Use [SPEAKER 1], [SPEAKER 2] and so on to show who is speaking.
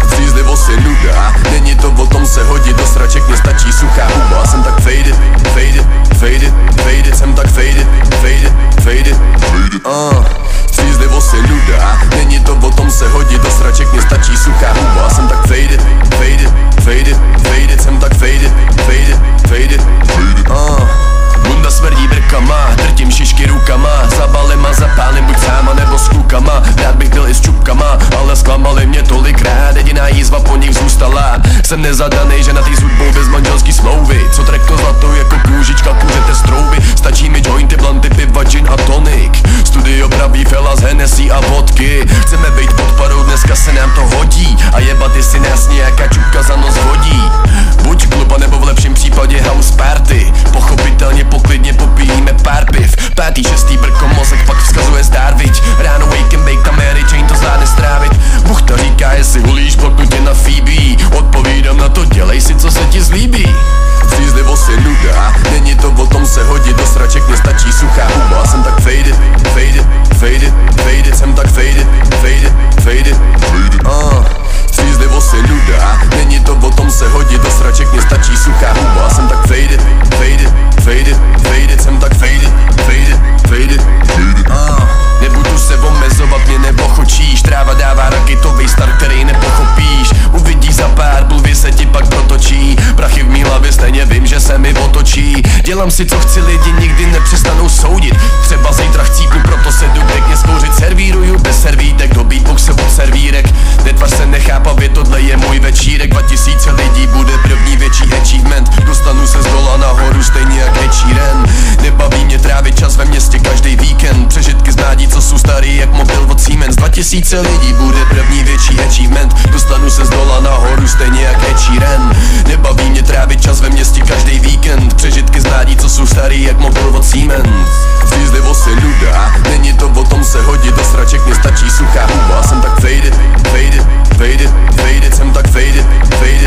[SPEAKER 1] Střízlivost je nuda, není to o tom se hodit do sraček, mě stačí suchá huba. Jsem tak faded, jsem tak faded. Střízlivost je nuda, není to o tom se hodit do sraček, mě stačí suchá huba. Jsem tak faded, jsem tak faded. Bunda smrdí brkama, drtím šišky rukama, zabalím a zapálím buď sáma nebo s klukama. Rád bych byl i s čupkama, ale zklamali mě tolikrát, jediná jízva po nich zůstala. Jsem nezadanej, že na tý s hudbou bez manželský smlouvy, co trekl zlatou jako kůžička, kůřete z trouby. Stačí mi jointy, blanty, piva, gin a tonik, studio pravý fela z Hennessy a vodky. Chceme být pod parou, dneska se nám to hodí, a jebat jestli nás nějaká čupka za nos hodí. Buď klub, nebo v lepším případě house party, pochopitelně poklidně popijíme pár piv. 5. 6. brko, mozek pak vzkazuje zdár, viď. Ráno wake and bake, ta Mary Jane to zvládne strávit. Buchta říká, jestli hulíš, bloknu tě na Phoebe. Odpovídám na to, dělej si, co se ti zlíbí. Střízlivost je nuda, není to o tom se hodit do sraček, mě stačí suchá huba. Jsem tak faded, jsem tak faded. Střízlivost je nuda, není to o tom se hodit do sraček, mě stačí suchá huba. Jsem tak faded, jsem tak faded. Nebudu se omezovat, mě nepochočíš, tráva dává raketový start, který nepochopíš. Uvidíš za pár, blbě se ti pak protočí, prachy v mý hlavě stejně vím, že se mi otočí. Dělám si co chci, lidi nikdy nepřestanou soudit, třeba zítra chcípnu, proto se jdu pěkně zkouřit. Servíruju bez servítek, do beatboxe od servírek. Netvař se nechápavě, tohle je můj večírek. 2000 lidí bude první větší achievement, dostanu se z dola nahoru stejně jak Ed Sheeran. Nebaví mě trávit čas ve městě každý víkend, přežitky z mládí, co jsou starý jak mobil od Siemens. 2000 lidí bude první větší achievement, dostanu se z dola nahoru stejně jak Ed Sheeran. Nebaví mě trávit čas ve městě každý víkend, přežitky z mládí, co jsou starý jak mobil od Siemens. Střízlivost je nuda, není to o tom se hodit do sraček, mě stačí suchá huba. Jsem tak faded, jsem tak faded.